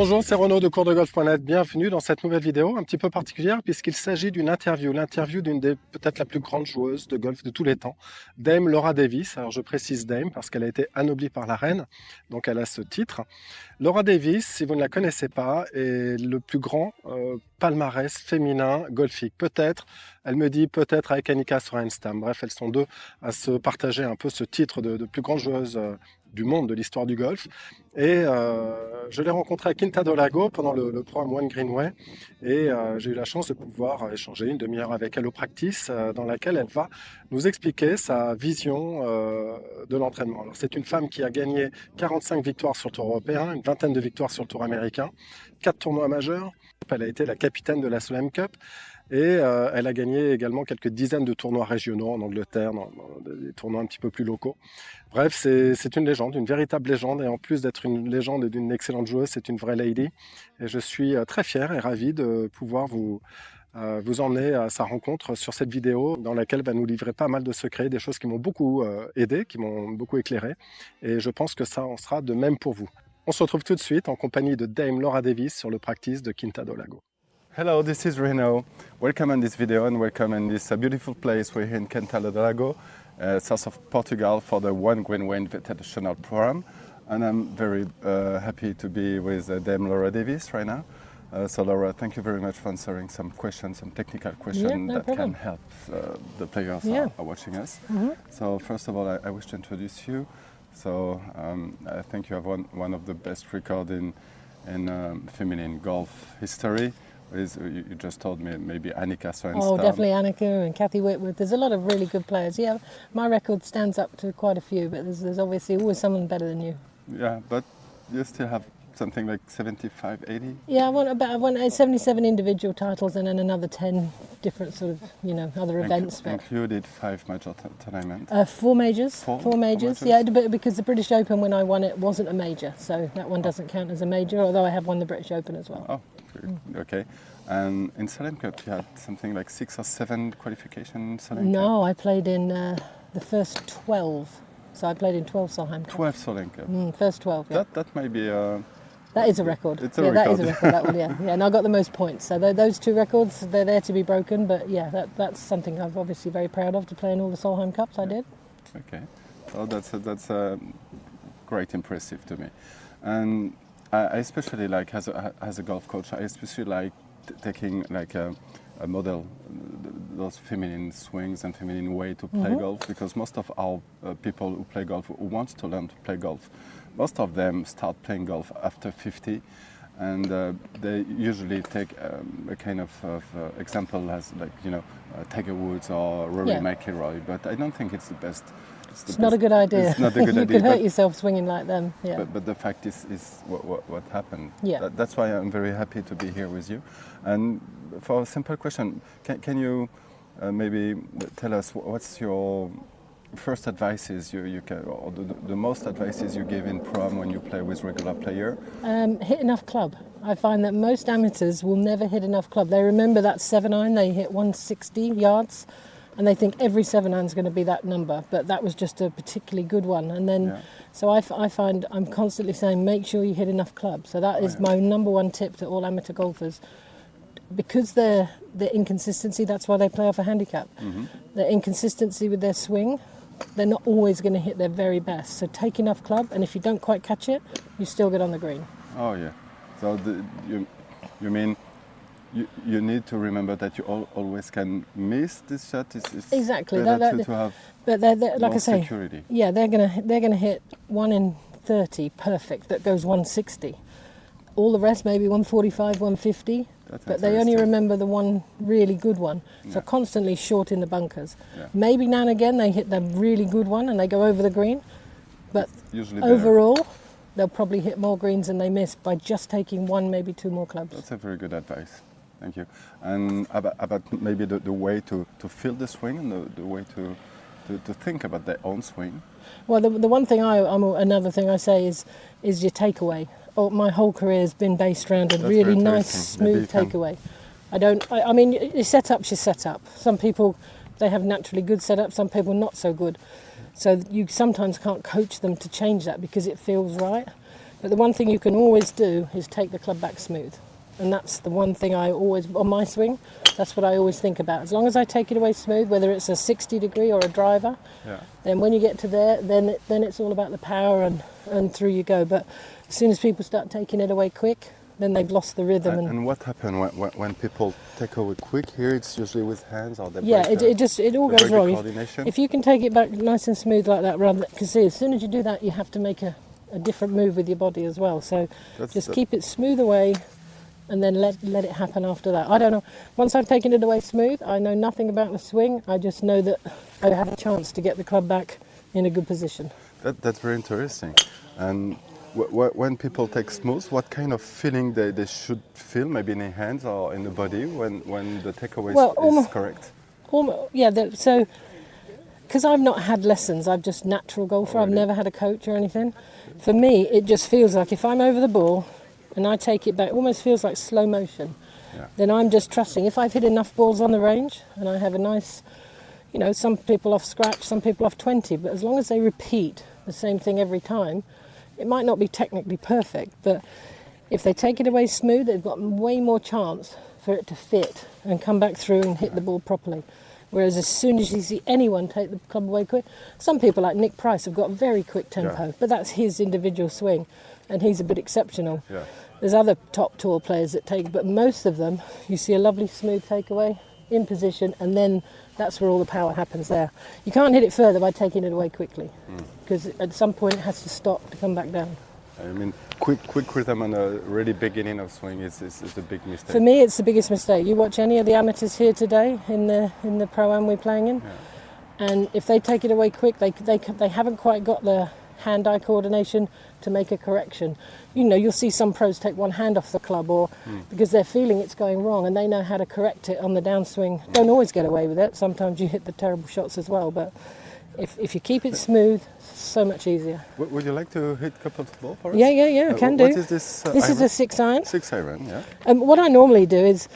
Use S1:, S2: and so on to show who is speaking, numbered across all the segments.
S1: Bonjour, c'est Renaud de coursdegolf.net. Bienvenue dans cette nouvelle vidéo un petit peu particulière puisqu'il s'agit d'une interview, l'interview d'une des peut-être la plus grande joueuse de golf de tous les temps, Dame Laura Davies. Alors je précise Dame parce qu'elle a été anoblie par la reine, donc elle a ce titre. Laura Davies, si vous ne la connaissez pas, est le plus grand palmarès féminin golfique. Peut-être, elle me dit peut-être avec Annika Sorenstam. Bref, elles sont deux à se partager un peu ce titre de plus grande joueuse du monde, de l'histoire du golf. Et je l'ai rencontrée à Quinta do Lago pendant le programme One Greenway. Et j'ai eu la chance de pouvoir échanger une demi-heure avec elle au practice, dans laquelle elle va nous expliquer sa vision de l'entraînement. Alors, c'est une femme qui a gagné 45 victoires sur le tour européen, une vingtaine de victoires sur le tour américain, 4 tournois majeurs. Elle a été la capitaine de la Slam Cup. Et elle a gagné également quelques dizaines de tournois régionaux en Angleterre, dans des tournois un petit peu plus locaux. Bref, c'est une légende, une véritable légende. Et en plus d'être une légende et d'une excellente joueuse, c'est une vraie lady. Et je suis très fier et ravi de pouvoir vous emmener à sa rencontre sur cette vidéo dans laquelle elle va nous livrer pas mal de secrets, des choses qui m'ont beaucoup aidé, qui m'ont beaucoup éclairé. Et je pense que ça en sera de même pour vous. On se retrouve tout de suite en compagnie de Dame Laura Davies sur le practice de Quinta do Lago.
S2: Hello, this is Renaud. Welcome on this video and welcome in this beautiful place. We're here in Quinta do Lago, south of Portugal, for the One Greenway Invitational Program. And I'm very happy to be with Dame Laura Davies right now. So Laura, thank you very much for answering some questions, some technical questions that
S3: problem.
S2: can help the players are watching us.
S3: Mm-hmm.
S2: So first of all, I wish to introduce you. So I think you have one of the best records in feminine golf history. You just told me maybe Annika Sorenstam.
S3: Oh, definitely Annika and Kathy Whitworth. There's a lot of really good players. Yeah, my record stands up to quite a few, but there's obviously always someone better than you.
S2: Yeah, but you still have something like 75, 80?
S3: Yeah, I won 77 individual titles and then another 10 different sort of, other events.
S2: Included 5 major tournaments?
S3: 4 majors.
S2: Four
S3: majors. Yeah, because the British Open when I won it wasn't a major, so that one doesn't count as a major, although I have won the British Open as well.
S2: Oh, okay. And in Slam Cup you had something like 6 or 7 qualification Slam Cup?
S3: No, I played in the first 12. So I played in 12 Solheim Cups.
S2: 12 Slam Cup?
S3: First 12, yeah.
S2: That might be
S3: That is a record.
S2: It's a record.
S3: That is a record, that one, yeah. And I got the most points. So those 2 records, they're there to be broken. But yeah, that's something I'm obviously very proud of, to play in all the Solheim Cups I did.
S2: Okay. So that's great impressive to me. And I especially like, as a golf coach, I especially like taking like a model, those feminine swings and feminine way to play golf, because most of our people who play golf, who wants to learn to play golf, most of them start playing golf after 50, and they usually take a kind of example as like Tiger Woods or Rory McIlroy, but I don't think it's the best.
S3: It's not a good idea.
S2: It's not a good idea.
S3: You could hurt yourself swinging like them. Yeah.
S2: But the fact is what happened.
S3: Yeah.
S2: That's why I'm very happy to be here with you. And for a simple question, can you maybe tell us what's your first advices you can, or the most advices you give in prom when you play with regular player?
S3: Hit enough club. I find that most amateurs will never hit enough club. They remember that 7-iron, they hit 160 yards. And they think every 7-iron is going to be that number, but that was just a particularly good one. And then, so I find I'm constantly saying, make sure you hit enough club. So that is my number one tip to all amateur golfers. Because their inconsistency, that's why they play off a handicap. Mm-hmm. Their inconsistency with their swing, they're not always going to hit their very best. So take enough club, and if you don't quite catch it, you still get on the green.
S2: Oh yeah. So you mean you need to remember that you always can miss this shot. It's
S3: exactly
S2: better to have
S3: but they're like
S2: more
S3: I say,
S2: security.
S3: Yeah, they're gonna hit 1 in 30 perfect that goes 160. All the rest maybe 145, 150. But they only remember the one really good one. So constantly short in the bunkers. Yeah. Maybe now and again they hit the really good one and they go over the green. But
S2: usually
S3: overall, they'll probably hit more greens than they miss by just taking 1, maybe 2 more clubs.
S2: That's a very good advice. Thank you. And about maybe the way to feel the swing and the way to think about their own swing.
S3: Well, the one thing another thing I say is your takeaway. My whole career has been based around a really nice, smooth takeaway. I mean, your setup's your setup. Some people, they have naturally good setups, some people not so good. So you sometimes can't coach them to change that because it feels right. But the one thing you can always do is take the club back smooth. And that's the one thing I always, on my swing, that's what I always think about. As long as I take it away smooth, whether it's a 60 degree or a driver, then when you get to there, then it's all about the power and through you go. But as soon as people start taking it away quick, then they've lost the rhythm.
S2: And what happens when people take away quick? Here it's usually with hands or they
S3: it all goes wrong.
S2: Coordination.
S3: If you can take it back nice and smooth like that, rather because see, as soon as you do that, you have to make a different move with your body as well. So keep it smooth away, and then let it happen after that. I don't know. Once I've taken it away smooth, I know nothing about the swing. I just know that I have a chance to get the club back in a good position.
S2: That's very interesting. And when people take smooth, what kind of feeling they should feel, maybe in the hands or in the body, when the takeaway is correct?
S3: So because I've not had lessons, I'm just natural golfer. I've never had a coach or anything. For me, it just feels like if I'm over the ball and I take it back, it almost feels like slow motion. Then I'm just trusting. If I've hit enough balls on the range and I have a nice, some people off scratch, some people off 20, but as long as they repeat the same thing every time, it might not be technically perfect, but if they take it away smooth, they've got way more chance for it to fit and come back through and hit the ball properly. Whereas as soon as you see anyone take the club away quick, some people like Nick Price have got a very quick tempo, but that's his individual swing, and he's a bit exceptional. There's other top tour players that take, but most of them, you see a lovely smooth takeaway in position, and then that's where all the power happens there. You can't hit it further by taking it away quickly, because at some point it has to stop to come back down.
S2: I mean, quick rhythm and a really beginning of swing is a big mistake.
S3: For me, it's the biggest mistake. You watch any of the amateurs here today in the pro-am we're playing in, and if they take it away quick, they haven't quite got the hand-eye coordination to make a correction. You'll see some pros take one hand off the club, or because they're feeling it's going wrong and they know how to correct it on the downswing. Don't always get away with it. Sometimes you hit the terrible shots as well, but if you keep it smooth, so much easier.
S2: Would you like to hit a couple of balls for us?
S3: Yeah, I can do.
S2: What is this?
S3: This is a 6-iron.
S2: 6-iron, yeah.
S3: And what I normally do is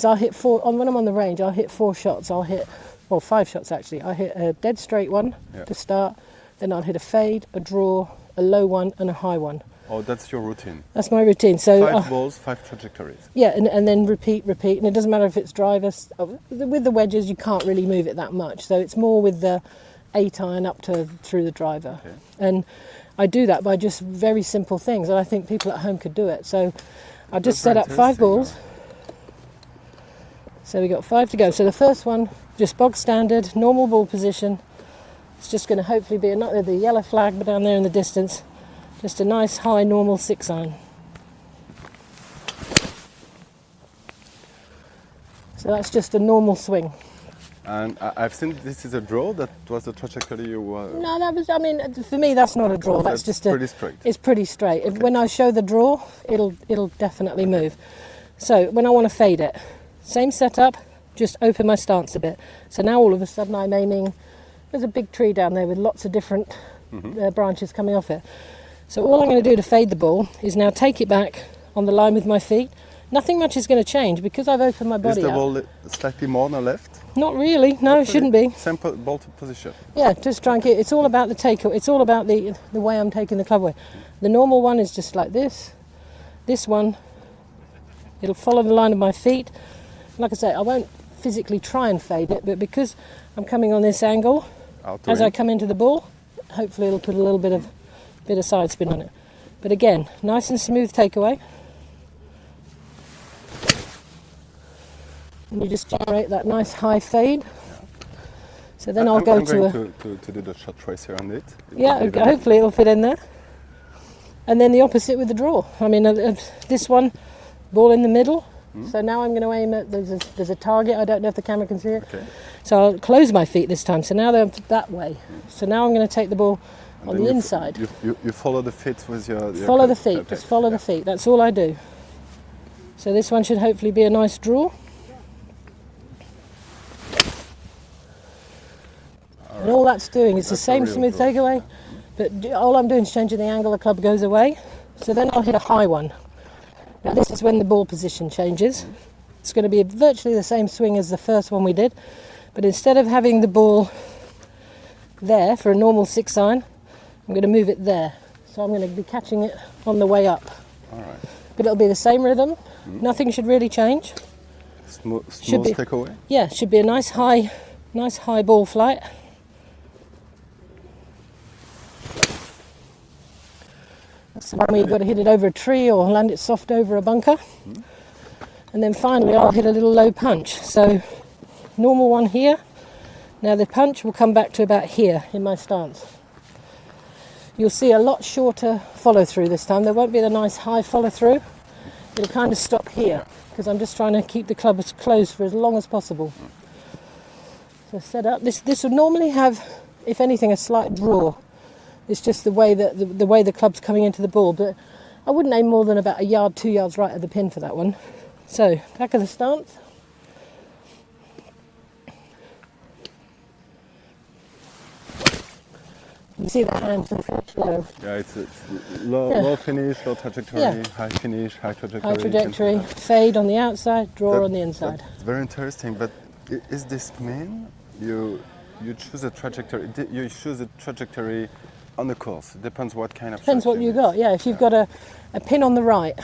S3: I'll hit when I'm on the range, I'll hit 4 shots. 5 shots actually. I hit a dead straight one to start, then I'll hit a fade, a draw, a low one, and a high one.
S2: Oh, that's your routine.
S3: That's my routine. So
S2: 5 balls, 5 trajectories.
S3: Yeah, and then repeat, and it doesn't matter if it's drivers. With the wedges, you can't really move it that much. So it's more with the 8-iron up to through the driver. Okay. And I do that by just very simple things, and I think people at home could do it. So I'll just set up 5 balls. So we got 5 to go. So the first one, just bog standard, normal ball position. It's just going to hopefully be not the yellow flag, but down there in the distance, just a nice high normal 6-iron. So that's just a normal swing.
S2: And I've seen this is a draw. That was the trajectory you were...
S3: No, for me, that's not a draw. That's just
S2: pretty straight.
S3: It's pretty straight.
S2: Okay.
S3: When I show the draw, it'll definitely move. So when I want to fade it, same setup, just open my stance a bit. So now all of a sudden I'm aiming. There's a big tree down there with lots of different branches coming off it. So all I'm going to do to fade the ball is now take it back on the line with my feet. Nothing much is going to change because I've opened my body up.
S2: Is the ball slightly more on the left?
S3: Not really. No, it shouldn't be.
S2: Same ball position.
S3: Yeah, just try and get. It's all about the take. It's all about the way I'm taking the club away. The normal one is just like this. This one, it'll follow the line of my feet. Like I say, I won't physically try and fade it, but because I'm coming on this angle, as I come into the ball, hopefully it'll put a little bit of side spin on it. But again, nice and smooth takeaway. And you just generate that nice high fade. So then I'll go to
S2: do the shot tracer on it.
S3: Hopefully it'll fit in there. And then the opposite with the draw. I mean, this one, ball in the middle. So now I'm going to aim at, there's a target. I don't know if the camera can see it. Okay. So I'll close my feet this time. So now they're that way. So now I'm going to take the ball on the inside.
S2: You follow the feet with your
S3: follow the feet. Okay. Just follow the feet. That's all I do. So this one should hopefully be a nice draw. And all that's doing is the same smooth takeaway, but all I'm doing is changing the angle the club goes away. So then I'll hit a high one. Now this is when the ball position changes. It's going to be virtually the same swing as the first one we did, but instead of having the ball there for a normal 6-iron, I'm going to move it there. So I'm going to be catching it on the way up.
S2: All right.
S3: But it'll be the same rhythm. Nothing should really change.
S2: Smooth
S3: be-
S2: takeaway.
S3: Yeah, should be a nice high ball flight. That's the one where you've got to hit it over a tree or land it soft over a bunker. And then finally I'll hit a little low punch. So normal one here. Now the punch will come back to about here in my stance. You'll see a lot shorter follow through this time. There won't be the nice high follow through. It'll kind of stop here because I'm just trying to keep the club as close for as long as possible. So set up. This would normally have, if anything, a slight draw. It's just the way that the way the club's coming into the ball. But I wouldn't aim more than about a yard, 2 yards right of the pin for that one. So back of the stance. You see the hands are low.
S2: Yeah, it's low finish, low trajectory,
S3: Yeah.
S2: high finish, high trajectory.
S3: High trajectory, fade on the outside, draw on the inside.
S2: That's very interesting. But is this mean you choose a trajectory? You choose a trajectory on the course. It depends what kind of.
S3: Depends what you got. Yeah, if you've got a pin on the right,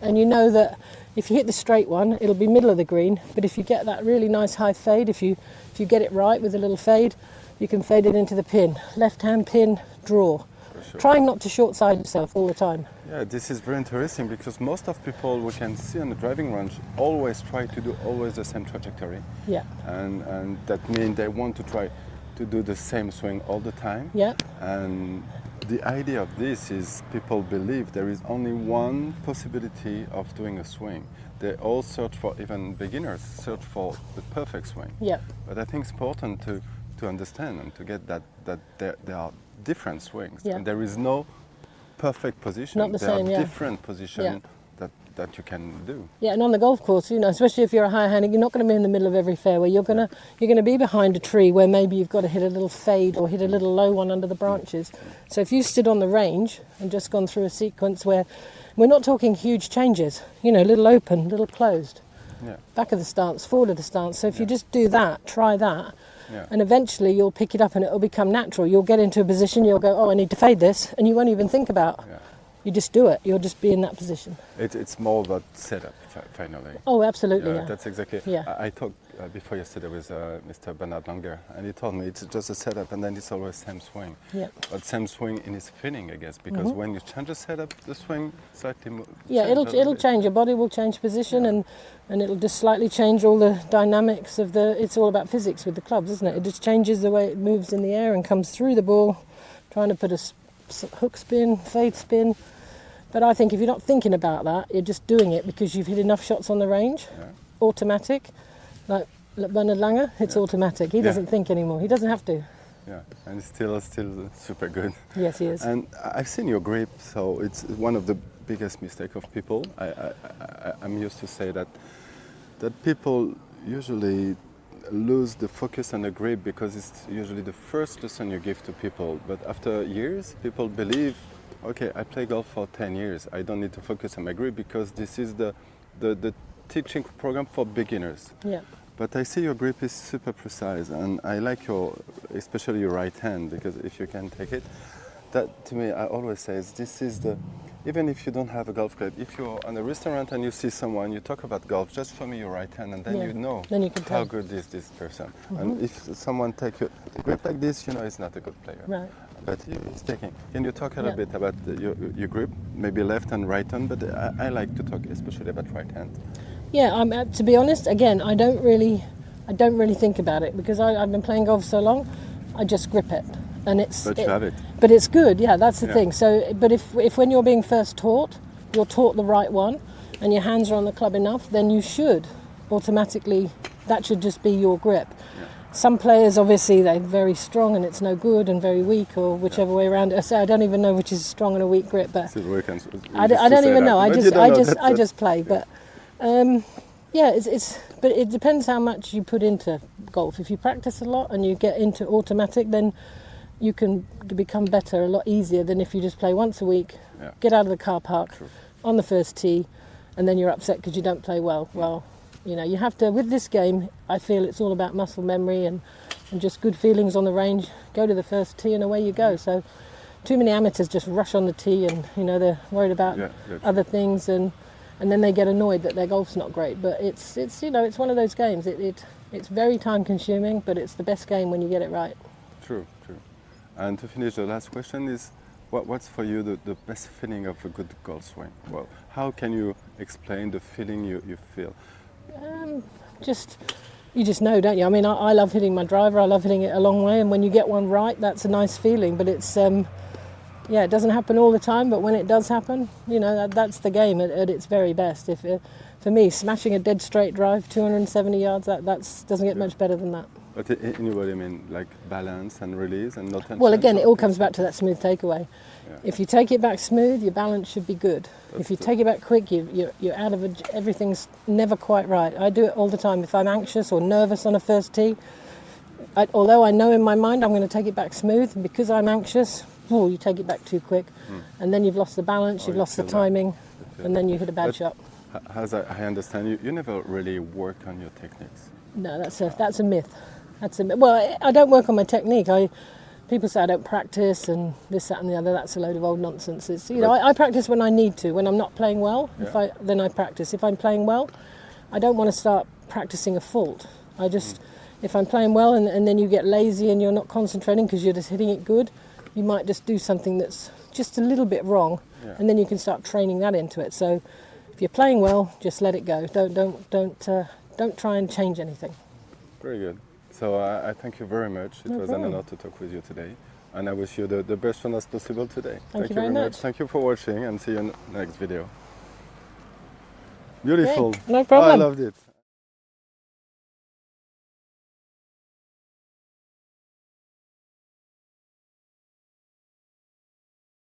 S3: and you know that if you hit the straight one, it'll be middle of the green. But if you get that really nice high fade, if you get it right with a little fade, you can fade it into the pin. Left hand pin, draw.
S2: Sure.
S3: Trying not to short side yourself all the time.
S2: Yeah, this is very interesting because most of people we can see on the driving range always try to do always the same trajectory.
S3: Yeah.
S2: And that means they want to try to do the same swing all the time.
S3: Yeah.
S2: And the idea of this is people believe there is only one possibility of doing a swing. They all search for, even beginners, search for the perfect swing.
S3: Yeah.
S2: But I think it's important to understand and to get that there are different swings.
S3: Yeah.
S2: And there is no perfect position.
S3: Not the
S2: there
S3: same,
S2: are
S3: yeah.
S2: different positions
S3: Yeah.
S2: that you can do.
S3: Yeah, and on the golf course, you know, especially if you're a high hander, you're not going to be in the middle of every fairway. You're going to be behind a tree where maybe you've got to hit a little fade or hit a little low one under the branches. So if you stood on the range and just gone through a sequence where we're not talking huge changes, you know, little open, little closed,
S2: Yeah.
S3: back of the stance, forward of the stance. So if you just do that, try that,
S2: Yeah.
S3: and eventually you'll pick it up and it'll become natural. You'll get into a position, you'll go, oh, I need to fade this, and you won't even think about.
S2: Yeah.
S3: You just do it. You'll just be in that position.
S2: It's more about setup, finally.
S3: Oh, absolutely. Yeah.
S2: That's exactly.
S3: Yeah.
S2: I talked before yesterday with Mr. Bernard Langer, and he told me it's just a setup, and then it's always same swing.
S3: Yeah.
S2: But same swing in his feeling, I guess, because when you change the setup, the swing slightly.
S3: Yeah, it'll change. Your body will change position, and it'll just slightly change all the dynamics of the. It's all about physics with the clubs, isn't it? It just changes the way it moves in the air and comes through the ball, trying to put a hook spin, fade spin. But I think if you're not thinking about that, you're just doing it because you've hit enough shots on the range.
S2: Yeah.
S3: Automatic, like Bernard Langer, it's automatic. He doesn't think anymore. He doesn't have to.
S2: Yeah, and still super good.
S3: Yes, he is.
S2: And I've seen your grip, so it's one of the biggest mistakes of people. I'm used to say that people usually lose the focus on the grip because it's usually the first lesson you give to people. But after years, people believe, okay, I play golf for 10 years. I don't need to focus on my grip because this is the teaching program for beginners.
S3: Yeah.
S2: But I see your grip is super precise, and I like especially your right hand, because if you can take it, that to me, I always say, this is even if you don't have a golf club, if you're on a restaurant and you see someone, you talk about golf, just show me your right hand, and then you know
S3: then you can
S2: how
S3: tell.
S2: good is this person. And if someone take a grip like this, you know it's not a good player.
S3: Right.
S2: But it's taking. Can you talk a little bit about your grip, maybe left and right hand? But I like to talk especially about right hand.
S3: Yeah, to be honest, again, I don't really think about it because I've been playing golf so long. I just grip it, and
S2: But you have it.
S3: But it's good. Yeah, that's the
S2: Yeah.
S3: thing. So, but if when you're being first taught, you're taught the right one, and your hands are on the club enough, then you should automatically. That should just be your grip.
S2: Yeah.
S3: Some players, obviously, they're very strong and it's no good, and very weak, or whichever way around. So I don't even know which is a strong and a weak grip, but I don't even know. I just play, but. But it depends how much you put into golf. If you practice a lot and you get into automatic, then you can become better a lot easier than if you just play once a week, get out of the car park on the first tee, and then you're upset because you don't play well. Well, you know, you have to, with this game, I feel it's all about muscle memory and just good feelings on the range. Go to the first tee and away you go. So too many amateurs just rush on the tee, and they're worried about other things, and then they get annoyed that their golf's not great. But it's one of those games. It's very time consuming, but it's the best game when you get it right.
S2: True. And to finish, the last question is, what's for you the best feeling of a good golf swing? Well, how can you explain the feeling you feel?
S3: You just know, don't you? I mean, I love hitting my driver. I love hitting it a long way, and when you get one right, that's a nice feeling. But it's it doesn't happen all the time. But when it does happen, that's the game at its very best. For me, smashing a dead straight drive, 270 yards, that doesn't get much better than that.
S2: But anyway, I mean, like balance and release and not tension.
S3: Well, again, it all comes back to that smooth takeaway. Yeah. If you take it back smooth, your balance should be good. If you take it back quick, you're out of it. Everything's never quite right. I do it all the time. If I'm anxious or nervous on a first tee, although I know in my mind I'm going to take it back smooth, and because I'm anxious, you take it back too quick, and then you've lost the balance, you've lost the timing, and then you hit a bad shot.
S2: As I understand, you never really work on your techniques.
S3: No, that's a myth. Well, I don't work on my technique. People say I don't practice and this, that, and the other. That's a load of old nonsense. I practice when I need to. When I'm not playing well, then I practice. If I'm playing well, I don't want to start practicing a fault. If I'm playing well and then you get lazy and you're not concentrating because you're just hitting it good, you might just do something that's just a little bit wrong, and then you can start training that into it. So if you're playing well, just let it go. Don't try and change anything.
S2: Very good. So I thank you very much. It was an honor to talk with you today. And I wish you the best fun as possible today.
S3: Thank you very much.
S2: Thank you for watching, and see you in the next video. Beautiful.
S3: Okay, no problem.
S2: I loved it.